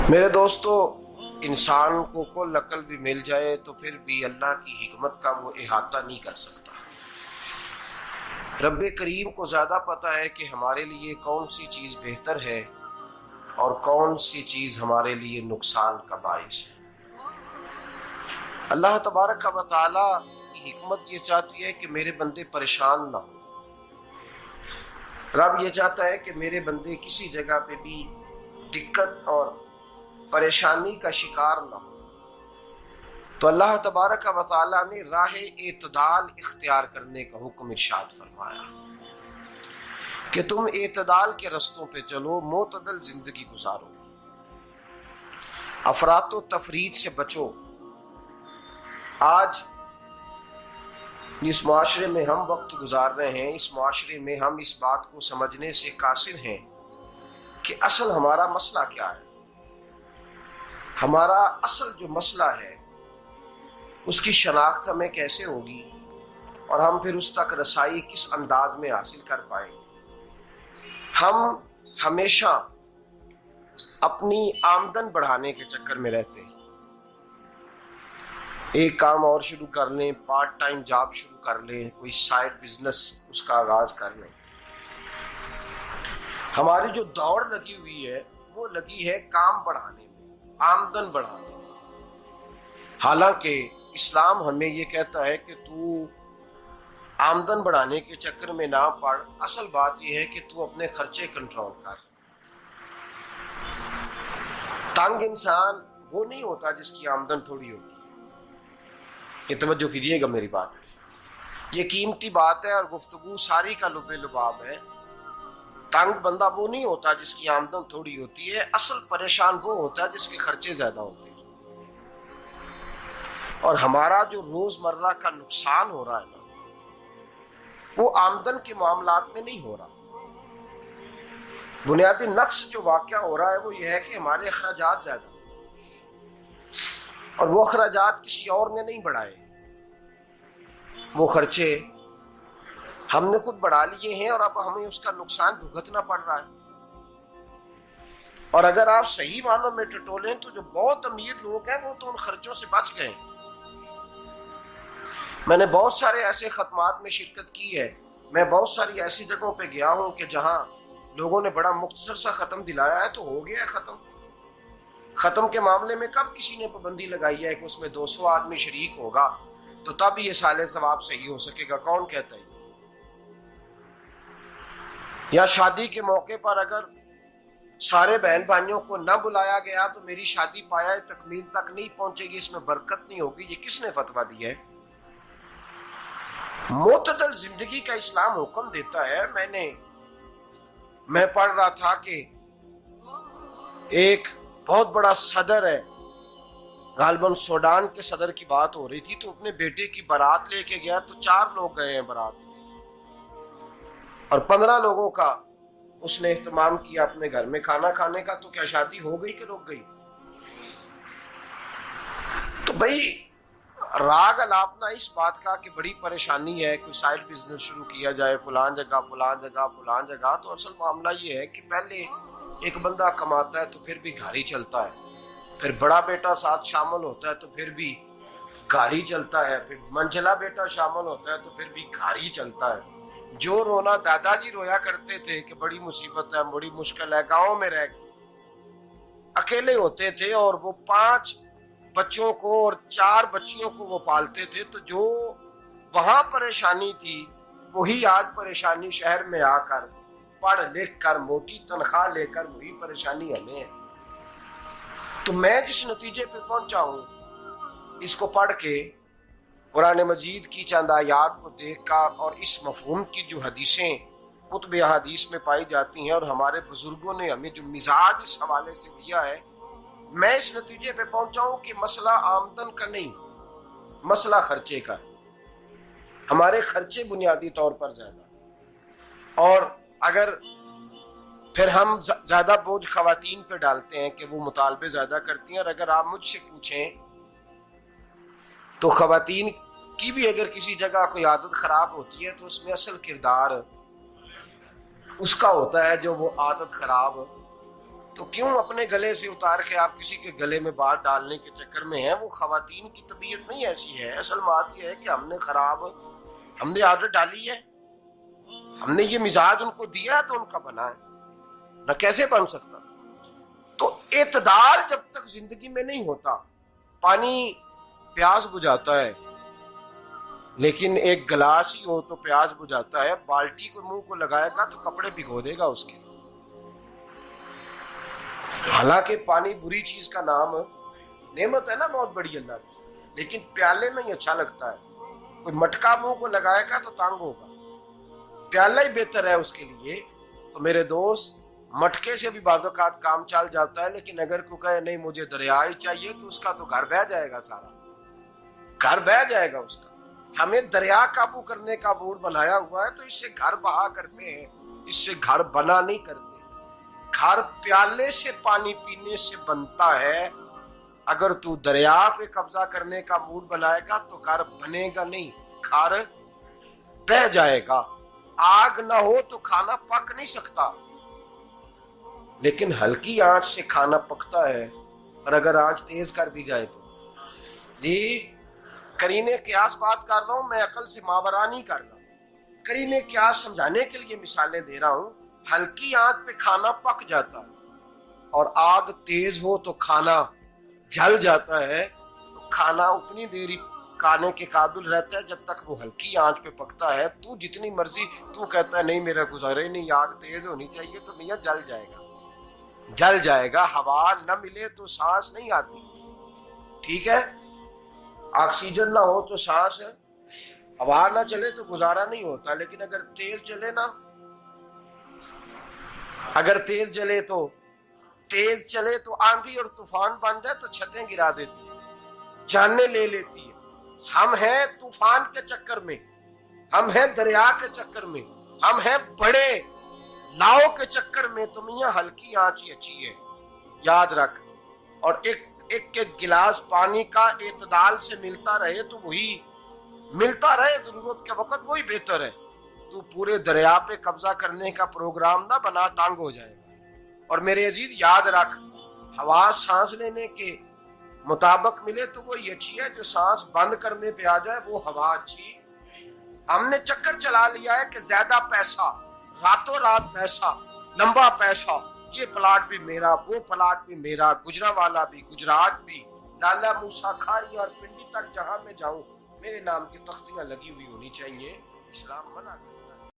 मेरे दोस्तों, इंसान को कुल अकल भी मिल जाए तो फिर भी अल्लाह की हिकमत का वो इहाता नहीं कर सकता। रब्बे करीम को ज़्यादा पता है कि हमारे लिए कौन सी चीज़ बेहतर है और कौन सी चीज़ हमारे लिए नुकसान का बाइस है। अल्लाह तबारक व तआला की हिकमत ये चाहती है कि मेरे बंदे परेशान ना हो। रब ये चाहता है कि मेरे बंदे किसी जगह पे भी दिक्कत और परेशानी का शिकार ना हो। तो अल्लाह तबारक व तआला ने राह एतदाल इख्तियार करने का हुक्म इरशाद फरमाया कि तुम एतदाल के रस्तों पे चलो, मोतदल जिंदगी गुजारो, अफरातो तफरीद से बचो। आज जिस माशरे में हम वक्त गुजार रहे हैं, इस माशरे में हम इस बात को समझने से कासिर हैं कि असल हमारा मसला क्या है। हमारा असल जो मसला है उसकी शनाख्त हमें कैसे होगी और हम फिर उस तक रसाई किस अंदाज में हासिल कर पाएंगे। हम हमेशा अपनी आमदन बढ़ाने के चक्कर में रहते हैं। एक काम और शुरू कर लें, पार्ट टाइम जॉब शुरू कर लें, कोई साइड बिजनेस उसका आगाज कर लें। हमारी जो दौड़ लगी हुई है वो लगी है काम बढ़ाने में, आमदन बढ़ाने में। हालांकि इस्लाम हमें ये कहता है कि तू आमदन बढ़ाने के चक्कर में ना पड़। असल बात यह है कि तू अपने खर्चे कंट्रोल कर। तंग इंसान वो नहीं होता जिसकी आमदन थोड़ी होती है। ये तवज्जो कीजिएगा मेरी बात, ये कीमती बात है और गुफ्तगू सारी का लुबे लुबाब है। तंग बंदा वो नहीं होता जिसकी आमदन थोड़ी होती है। असल परेशान वो होता है जिसके खर्चे ज्यादा होते हैं। और हमारा जो रोजमर्रा का नुकसान हो रहा है ना, वो आमदन के मामलात में नहीं हो रहा। बुनियादी नक्श जो वाकया हो रहा है वो ये है कि हमारे अखराजात ज्यादा, और वो अखराजात किसी और ने नहीं बढ़ाए। वो खर्चे हमने खुद बढ़ा लिए हैं और अब हमें उसका नुकसान भुगतना पड़ रहा है। और अगर आप सही मानों में टटोलें तो जो बहुत अमीर लोग हैं वो तो उन खर्चों से बच गए। मैंने बहुत सारे ऐसे खत्मात में शिरकत की है। मैं बहुत सारी ऐसी जगहों पे गया हूं कि जहां लोगों ने बड़ा मुख्तसर सा खत्म दिलाया है तो हो गया है खत्म। खत्म के मामले में कब किसी ने पाबंदी लगाई है कि उसमें 200 आदमी शरीक होगा तो तब ये साले सवाब सही हो सकेगा? कौन कहता है? या शादी के मौके पर अगर सारे बहन भाइयों को न बुलाया गया तो मेरी शादी पाया तकमील तक नहीं पहुंचेगी, इसमें बरकत नहीं होगी। ये किसने फतवा दिया है? मोतदल जिंदगी का इस्लाम हुक्म देता है। मैं पढ़ रहा था कि एक बहुत बड़ा सदर है, गालबन सूडान के सदर की बात हो रही थी, तो अपने बेटे की बारात लेके गया तो 4 लोग गए हैं बारात, और 15 लोगों का उसने एहतमाम किया अपने घर में खाना खाने का। तो क्या शादी हो गई कि रुक गई? तो भाई राग अलापना इस बात का कि बड़ी परेशानी है, कोई साइड बिजनेस शुरू किया जाए फलान जगह फलान जगह फलान जगह। तो असल मामला ये है कि पहले एक बंदा कमाता है तो फिर भी घर ही चलता है, फिर बड़ा बेटा साथ शामिल होता है तो फिर भी घर ही चलता है, फिर मंझला बेटा शामिल होता है तो फिर भी घर ही चलता है। जो रोना दादाजी रोया करते थे कि बड़ी मुसीबत है, बड़ी मुश्किल है, गाँव में रह अकेले होते थे और वो 5 बच्चों को और 4 बच्चियों को वो पालते थे। तो जो वहां परेशानी थी वही आज परेशानी शहर में आकर पढ़ लिख कर मोटी तनख्वाह लेकर वही परेशानी हमें है। तो मैं जिस नतीजे पे पहुंचा हूं इसको पढ़ के, कुरान मजीद की चंद आयात को देखकर और इस मफहूम की जो हदीसें कुतुब हदीस में पाई जाती हैं और हमारे बुजुर्गों ने हमें जो मिजाज इस हवाले से दिया है, मैं इस नतीजे पे पहुंचा हूं कि मसला आमदन का नहीं, मसला खर्चे का है। हमारे खर्चे बुनियादी तौर पर ज्यादा, और अगर फिर हम ज्यादा बोझ खवातीन पे डालते हैं कि वो मुतालबे ज्यादा करती हैं। और अगर आप मुझसे पूछें तो खवातीन की भी अगर किसी जगह कोई आदत खराब होती है तो उसमें असल किरदार उसका होता है जो वो आदत खराब तो क्यों अपने गले से उतार के आप किसी के गले में बात डालने के चक्कर में हैं? वो खवातीन की तबीयत नहीं ऐसी है। असल बात यह है कि हमने आदत डाली है, हमने ये मिजाज उनको दिया है तो उनका बना है, न कैसे बन सकता। तो एतदाल जब तक जिंदगी में नहीं होता, पानी प्यास बुझाता है लेकिन एक गिलास ही हो तो प्यास बुझाता है, बाल्टी को मुंह को लगाएगा तो कपड़े भिगो देगा उसके। हालांकि पानी बुरी चीज का नाम नेमत है ना, बहुत बड़ी अल्लाह की, लेकिन प्याले में ही अच्छा लगता है। कोई मटका मुंह को लगाएगा तो तांग होगा, प्याला ही बेहतर है उसके लिए। तो मेरे दोस्त, मटके से भी बाज़ौक़ात काम चल जाता है, लेकिन अगर कोई कहे नहीं मुझे दरिया ही चाहिए तो उसका तो घर बह जाएगा, सारा घर बह जाएगा उसका। हमें दरिया काबू करने का मूड बनाया हुआ है तो इससे घर बहा करते हैं, इससे घर बना नहीं करते। घर प्याले से पानी पीने से बनता है। अगर तू दरिया पे कब्जा करने का मूड बनाएगा तो घर बनेगा नहीं, घर बह जाएगा। आग ना हो तो खाना पक नहीं सकता, लेकिन हल्की आंच से खाना पकता है। और अगर आंच तेज कर दी जाए तो जी, करीने क्यास बात कर रहा हूं मैं, अकल से मावरा नहीं कर रहा। करीने क्यास समझाने के लिए मिसालें दे रहा हूं। हल्की आंच पे खाना पक जाता है और आग तेज हो तो खाना जल जाता है। तो खाना उतनी देर खाने के काबिल रहता है जब तक वो हल्की आंच पे पकता है। तू जितनी मर्जी तू कहता है नहीं मेरा गुजारे नहीं, आग तेज होनी चाहिए, तो मियां जल जाएगा, जल जाएगा। हवा न मिले तो सांस नहीं आती, ठीक है। ऑक्सीजन ना हो तो सांस, हवा ना चले तो गुजारा नहीं होता। लेकिन अगर तेज जले ना, अगर तेज जले तो तेज चले तो आंधी और तूफान बन जाए तो छतें गिरा देती है, जाने ले लेती है। हम हैं तूफान के चक्कर में, हम हैं दरिया के चक्कर में, हम हैं बड़े नाव के चक्कर में। तो मियां हल्की आंच ही अच्छी है, याद रख। और एक गिलास पानी का एतदाल से मिलता रहे तो वही मिलता रहे, जरूरत के वक्त वही बेहतर है। तू पूरे दरिया पे कब्जा करने का प्रोग्राम ना बना, तांग हो जाएगा। और मेरे अजीज याद रख, हवा सांस लेने के मुताबिक मिले तो वो ये अच्छी है, जो सांस बंद करने पे आ जाए वो हवा अच्छी। हमने चक्कर चला लिया है कि ज्यादा पैसा, रातों रात पैसा, लंबा पैसा, ये प्लाट भी मेरा, वो प्लाट भी मेरा, गुजरांवाला भी, गुजरात भी, लाला मूसा खाड़ी और पिंडी तक जहां मैं जाऊं मेरे नाम की तख्तियां लगी हुई होनी चाहिए। इस्लाम मना